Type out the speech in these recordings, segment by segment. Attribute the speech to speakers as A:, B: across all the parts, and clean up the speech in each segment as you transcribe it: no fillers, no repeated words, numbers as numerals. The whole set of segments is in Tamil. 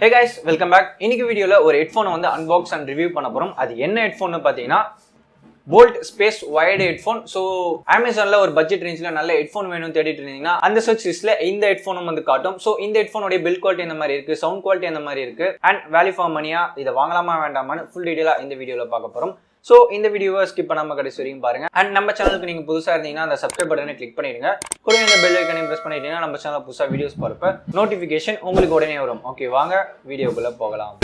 A: Hey guys, welcome back. இன்னைக்கு வீடியோல ஒரு ஹெட்ஃபோன் வந்து அன்பாக்ஸ் அண்ட் ரிவ்யூ பண்ண போறோம். அது என்ன ஹெட்ஃபோன் பாத்தீங்கன்னா Bolt Space Wired headphone. So அமேசான்ல ஒரு பட்ஜெட் ரேஞ்சில் நல்ல ஹெட்ஃபோன் வேணும்னு தேடிட்டு இருந்தீங்கன்னா அந்த சர்ச் லிஸ்ட்ல இந்த ஹெட்ஃபோனும் வந்து காட்டும். ஸோ இந்த ஹெட்ஃபோனுடைய பில்ட் குவாலிட்டி இந்த மாதிரி இருக்கு, சவுண்ட் குவாலிட்டி அந்த மாதிரி இருக்கு, அண்ட் வேல்யூ ஃபார் மணியா இதை வாங்கலாமா வேண்டாமான்னு ஃபுல் டீடைலா இந்த வீடியோல பார்க்க போறோம். ஸோ இந்த வீடியோவை ஸ்கிப் பண்ணாம கடைசி வரைக்கும் பாருங்க. அண்ட் நம்ம சேனலுக்கு நீங்க புதுசா இருந்தீங்கன்னா அந்த சப்ஸ்கிரைப் பட்டனை கிளிக் பண்ணிடுங்க. கூட இந்த பெல் ஐக்கனையும் பிரஸ் பண்ணிட்டீங்கன்னா நம்ம சேனல் புதுசா வீடியோஸ் பார்ப்ப நோட்டிபிகேஷன் உங்களுக்கு உடனே வரும். ஓகே, வாங்க வீடியோக்குள்ள போகலாம்.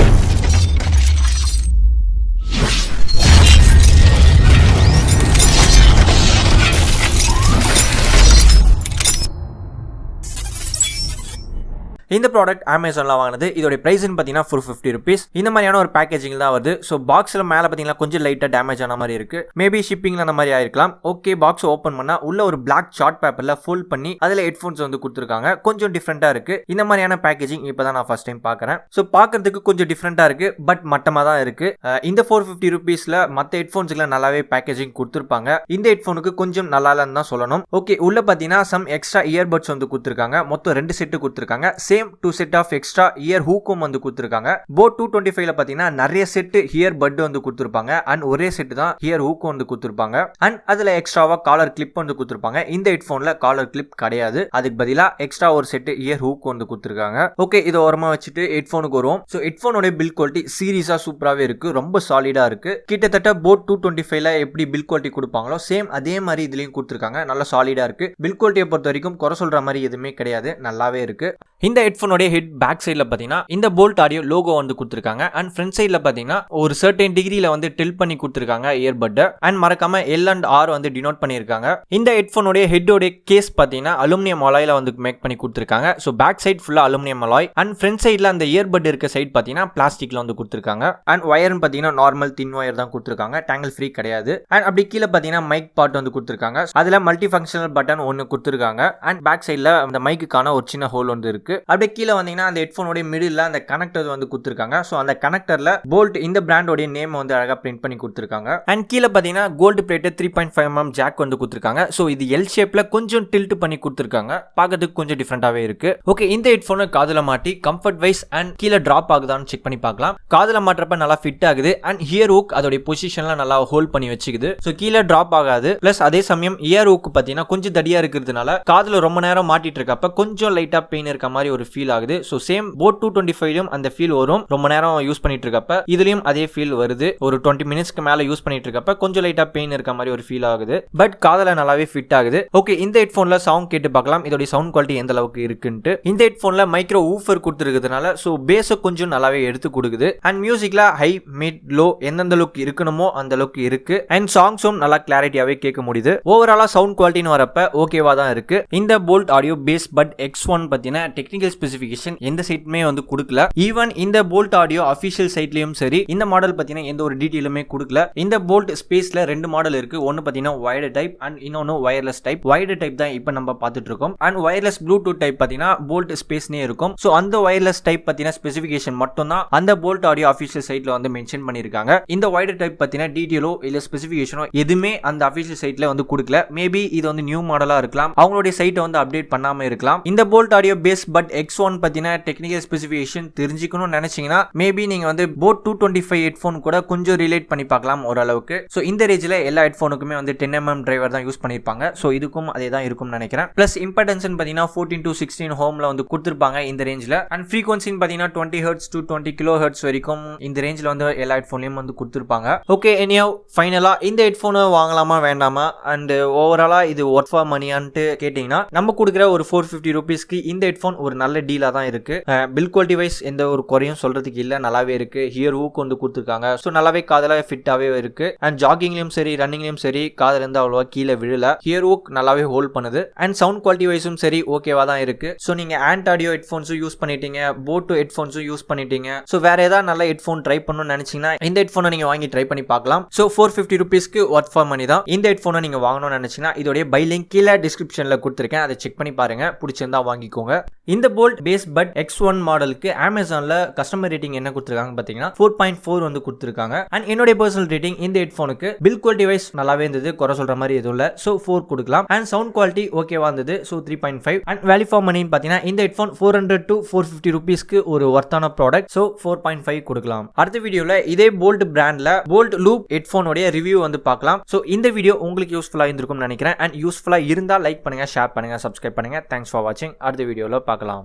A: இந்த ப்ராடக்ட் அமேசான்ல வாங்கினது. இதோட பிரைஸ்னு பார்த்தீங்கன்னா ₹450. இந்த மாதிரியான ஒரு பேக்கேஜிங் தான் வருது. ஸோ பாக்ஸில் மேலே பார்த்தீங்கன்னா கொஞ்சம் லைட்டாக டேமேஜ் ஆன மாதிரி இருக்கு. மேபி ஷிப்பிங்ல அந்த மாதிரி ஆயிருக்கலாம். ஓகே, பாக்ஸ் ஓப்பன் பண்ணா உள்ள ஒரு பிளாக் சார்ட் பேப்பர்ல ஃபோல்ட் பண்ணி அதில் ஹெட்ஃபோன்ஸ் வந்து கொடுத்துருக்காங்க. கொஞ்சம் டிஃப்ரெண்டா இருக்கு. இந்த மாதிரியான பேக்கேஜிங் இப்போதான் நான் ஃபர்ஸ்ட் டைம் பார்க்குறேன். ஸோ பார்க்கறதுக்கு கொஞ்சம் டிஃப்ரெண்டா இருக்கு, பட் மட்டமாக தான் இருக்கு. இந்த ₹450 மற்ற ஹெட்ஃபோன்ஸ்ல நல்லாவே பேக்கேஜிங் கொடுத்துருப்பாங்க. இந்த ஹெட்ஃபோனுக்கு கொஞ்சம் நல்லா இல்லைன்னு தான் சொல்லணும். ஓகே, உள்ள பார்த்தீங்கன்னா சம் எக்ஸ்ட்ரா இயர்பட்ஸ் வந்து கொடுத்துருக்காங்க. மொத்தம் 2 செட்டு கொடுத்துருக்காங்க. Same 2 set of extra ear ஹூக்கும் வந்து கொடுத்துருக்காங்க. போட் 225ல பாத்தீங்கன்னா நிறைய செட் இயர் பட் வந்து கொடுத்துருப்பாங்க. அண்ட் ஒரே செட் தான் இயர் ஹூக்கும் வந்து கொடுத்துருப்பாங்க. அண்ட் அதுல எக்ஸ்ட்ராவா காலர் கிளிப் வந்து கொடுத்துருப்பாங்க. இந்த ஹெட்ஃபோன்ல காலர் கிளிப் கிடையாது. அதுக்கு பதிலா எக்ஸ்ட்ரா ஒரு செட் இயர் ஹூக் வந்து கொடுத்துருக்காங்க. ஓகே, இதை ஓரமா வச்சுட்டு ஹெட்ஃபோனுக்கு வருவோம். ஸோ ஹெட்ஃபோனோட பில்ட் குவாலிட்டி சீரியஸா சூப்பராகவே இருக்கு. ரொம்ப சாலிடா இருக்கு. கிட்டத்தட்ட போட் 225ல எப்படி பில்ட் குவாலிட்டி கொடுப்பாங்களோ சேம் அதே மாதிரி இதுலயும் கொடுத்துருக்காங்க. நல்லா சாலிடா இருக்கு. பில்ட் குவாலிட்டியை பொறுத்த வரைக்கும் குறை சொல்ற மாதிரி எதுவுமே கிடையாது. நல்லாவே இருக்கு. இந்த ஹெட்ஃபோனோட ஹெட் பேக் சைட்ல பாத்தீங்கன்னா இந்த போல்ட் ஆடியோ லோகோ வந்து கொடுத்துருக்காங்க. அண்ட் ஃப்ரண்ட் சைட்ல பாத்தீங்கன்னா ஒரு சர்டன் டிகிரில வந்து டில்ட் பண்ணி கொடுத்துருக்காங்க இயர்பட். அண்ட் மறக்காம எல் அண்ட் ஆர் வந்து டினோட் பண்ணிருக்காங்க. இந்த ஹெட்ஃபோனோட ஹெட்டோட கேஸ் பாத்தீங்கன்னா அலுமினியம் அலாய்ல வந்து மேக் பண்ணி கொடுத்துருக்காங்க. ஸோ பேக் சைட் ஃபுல்லா அலுமினியம் அலாய். அண்ட் ஃப்ரண்ட் சைட்ல அந்த இயர்பட் இருக்க சைட் பாத்தீங்கன்னா பிளாஸ்டிக்ல வந்து கொடுத்துருக்காங்க. அண்ட் ஒயர்னு பாத்தீங்கன்னா நார்மல் தின் ஒயர் தான் கொடுத்துருக்காங்க. டேங்கிள் ஃப்ரீ கிடையாது. அண்ட் அப்படி கீழே பாத்தீங்கன்னா மைக் பார்ட் வந்து கொடுத்துருக்காங்க. அதுல மல்டி ஃபங்க்ஷனல் பட்டன் ஒன்னு கொடுத்துருக்காங்க. அண்ட் பேக் சைட்ல அந்த மைக்குக்கான ஒரு சின்ன ஹோல் வந்து இருக்கு. அப்படியே கீழே வந்தீங்கன்னா அந்த ஹெட்ஃபோனோட மிடில் அந்த கனெக்டர் வந்து கொடுத்துருக்காங்க. ஸோ அந்த கனெக்டர்ல போல்ட் இந்த பிராண்டோட நேம் வந்து அழகா பிரிண்ட் பண்ணி கொடுத்துருக்காங்க. அண்ட் கீழே பாத்தீங்கன்னா கோல்டு பிளேட்டட் 3.5mm ஜாக் வந்து கொடுத்துருக்காங்க. ஸோ இது எல் ஷேப்ல கொஞ்சம் டில்ட் பண்ணி கொடுத்துருக்காங்க. பார்க்கறதுக்கு கொஞ்சம் டிஃப்ரெண்டாவே இருக்கு. ஓகே, இந்த ஹெட்ஃபோனை காதுல மாட்டி கம்ஃபர்ட் வைஸ் அண்ட் கீழே டிராப் ஆகுதான்னு செக் பண்ணி பார்க்கலாம். காதுல மாட்டுறப்ப நல்லா ஃபிட் ஆகுது. அண்ட் இயர் ஹூக் அதோட பொசிஷன்ல நல்லா ஹோல்ட் பண்ணி வச்சுக்குது. ஸோ கீழே டிராப் ஆகாது. பிளஸ் அதே சமயம் இயர் ஹூக் பாத்தீங்கன்னா கொஞ்சம் தடியா இருக்கிறதுனால காதுல ரொம்ப நேரம் மாட்டிட்டு இருக்கப்ப கொஞ்சம் லைட்டா பெயின் இருக்க மாதிரி ஒரு ஃபீல் ஆகுது. ஸோ சேம் போட் 225லும் அந்த ஃபீல் வரும். ரொம்ப நேரம் யூஸ் பண்ணிட்டு இருக்கப்ப இதுலயும் அதே ஃபீல் வருது. ஒரு 20 மினிட்ஸ்க்கு மேல யூஸ் பண்ணிட்டு இருக்கப்ப கொஞ்சம் லைட்டா பெயின் இருக்க மாதிரி ஒரு ஃபீல் ஆகுது. பட் காதுல நல்லாவே ஃபிட் ஆகுது. ஓகே, இந்த ஹெட்ஃபோன்ல சவுண்ட் கேட்டு பார்க்கலாம். இதோட சவுண்ட் குவாலிட்டி எந்த அளவுக்கு இருக்குன்னு. இந்த ஹெட்ஃபோன்ல மைக்ரோ ஊஃபர் கொடுத்துருக்கிறதுனால ஸோ பேஸ கொஞ்சம் நல்லாவே எடுத்து கொடுக்குது. அண்ட் மியூசிக்ல ஹை மிட் லோ எந்தெந்த அளவுக்கு இருக்கணுமோ அந்த அளவுக்கு இருக்கு. அண்ட் சாங்ஸும் நல்லா கிளாரிட்டியாவே கேட்க முடியுது. ஓவராலா சவுண்ட் குவாலிட்டின்னு வரப்ப ஓகேவா தான் இருக்கு. இந்த bolt audio base but X1 பத்தின டெக்னிக்கல் ஸ்பெசிஃபிகேஷன் எந்த சைட்டுமே வந்து கொடுக்கல. ஈவன் இந்த போல்ட் ஆடியோ அபிஷியல் சைட்லயும் சரி இந்த மாடல் பாத்தீங்கன்னா எந்த ஒரு டீடைலுமே கொடுக்கல. இந்த போல்ட் ஸ்பேஸ்ல 2 மாடல் இருக்கு. ஒன்னு பாத்தீங்கன்னா வயர்டு டைப் அண்ட் இன்னொன்னு வயர்லெஸ் டைப். வயர்டு டைப் தான் இப்போ நம்ம பார்த்துட்டு இருக்கோம். அண்ட் வயர்லெஸ் ப்ளூடூத் டைப் பாத்தீங்கன்னா போல்ட் ஸ்பேஸ்னே இருக்கும். சோ அந்த வயர்லெஸ் டைப் பத்தின ஸ்பெசிஃபிகேஷன் மட்டும் தான் அந்த போல்ட் ஆடியோ அபிஷியல் சைட்ல வந்து மென்ஷன் பண்ணிருக்காங்க. இந்த வயர்டு டைப் பத்தின டீடைலோ இல்ல ஸ்பெசிஃபிகேஷனோ எதுவுமே அந்த அபிஷியல் சைட்ல வந்து கொடுக்கல. மேபி இது வந்து நியூ மாடலா இருக்கலாம். அவங்களுடைய சைட்டை வந்து அப்டேட் பண்ணாம இருக்கலாம். இந்த bolt audio base but X1 பத்தின டெக்னிக்கல் ஸ்பெசிஃபிகேஷன் தெரிஞ்சுக்கணும்னு நினைச்சீங்கன்னா மேபி நீங்க வந்து போட் 225 ஹெட்ஃபோன் கூட கொஞ்சம் ரிலேட் பண்ணி பார்க்கலாம் ஓரளவுக்கு. சோ இந்த ரேஞ்சில எல்லா ஹெட்ஃபோனுக்குமே வந்து 10mm டிரைவர் தான் யூஸ் பண்ணிருப்பாங்க. சோ இதுக்கும் அதே தான் இருக்கும்னு நினைக்கிறேன். பிளஸ் இம்பெடன்ஸ் பாத்தீங்கன்னா 14 to 16 ஹோம்ல வந்து கொடுத்திருப்பாங்க இந்த ரேஞ்சில. அண்ட் ஃப்ரீக்வன்சி பாத்தீங்கன்னா 20 Hz to 20 kHz வரைக்கும் இந்த ரேஞ்சில வந்து எல்லா ஹெட்ஃபோன்லயும் வந்து கொடுத்திருப்பாங்க. ஓகே, எனியோ ஃபைனலா இந்த ஹெட்ஃபோனை வாங்கலாமா வேண்டாமா அண்ட் ஓவராலா இது ஒர்த் ஃபார் மணியான்ட்டு கேட்டீங்கன்னா நம்ம கொடுக்குற ஒரு ₹450 இந்த ஹெட்ஃபோன் ஒரு நல்ல டீலா தான் இருக்கு. பில் குவாலிட்டி வைஸ் எந்த ஒரு குறையும் சொல்றதுக்கு இல்ல, நல்லாவே இருக்கு. ஹியர் ஹூக் வந்து கொடுத்துருக்காங்க. ஸோ நல்லாவே காதல ஃபிட்டாவே இருக்கு. அண்ட் ஜாகிங்லயும் சரி ரன்னிங்லயும் சரி காதுல இருந்து அவ்வளவா கீழே விழல. ஹியர் ஹூக் நல்லாவே ஹோல்ட் பண்ணுது. அண்ட் சவுண்ட் குவாலிட்டி வைஸும் சரி ஓகேவா தான் இருக்கு. ஸோ நீங்க ஆண்ட் ஆடியோ ஹெட்ஃபோன்ஸும் யூஸ் பண்ணிட்டீங்க, போட் ஹெட்ஃபோன்ஸும் யூஸ் பண்ணிட்டீங்க. ஸோ வேற ஏதாவது நல்ல ஹெட்ஃபோன் ட்ரை பண்ணணும்னு நினைச்சீங்கன்னா இந்த ஹெட்ஃபோனை நீங்க வாங்கி ட்ரை பண்ணி பார்க்கலாம். ஸோ ₹450 ஒர்த் ஃபார் மணி தான். இந்த ஹெட்ஃபோனை நீங்க வாங்கணும்னு நினைச்சீங்கன்னா இதோட பை லிங்க் கீழே டிஸ்கிரிப்ஷன்ல கொடுத்துருக்கேன். அதை செக் பண்ணி பாருங்க. பிடிச்சிருந்தா வாங்கிக்கோங்க. இந்த bolt volt base but X1 மாடலுக்கு அமேசான்ல கஸ்டமர் ரேட்டிங் என்ன கொடுத்திருக்காங்க பாத்தீங்கன்னா 4.4 வந்து கொடுத்திருக்காங்க. அண்ட் என்னோட பர்சனல் ரேட்டிங் இந்த ஹெட்போனுக்கு பில் குவாலிட்டி வைஸ் நல்லாவே இருந்தது, குறை சொல்ற மாதிரி எதுவும் இல்ல. சோ 4 கொடுக்கலாம். அண்ட் சவுண்ட் குவாலிட்டி ஓகேவா இருந்தது. சோ 3.5. அண்ட் வேல்யூ ஃபார் மணின்னு பாத்தீங்கன்னா இந்த ஹெட்போன் 400 to 450 ரூபீஸ்க்கு ஒரு வர்த்தான ப்ராடக்ட். சோ 4.5 கொடுக்கலாம். அடுத்த வீடியோல இதே போல்ட் பிராண்ட்ல போல்ட் லூப் ஹெட்போனோட ரிவ்யூ வந்து பார்க்கலாம். சோ இந்த வீடியோ உங்களுக்கு யூஸ்ஃபுல்லா இருந்திருக்கும் நினைக்கிறேன். அண்ட் யூஸ்ஃபுல்லா இருந்தா லைக் பண்ணுங்க, ஷேர் பண்ணுங்க, சப்ஸ்கிரைப் பண்ணுங்க. தேங்க்ஸ் ஃபார் வாட்சிங். அடுத்த வீடியோல பார்க்கலாம்.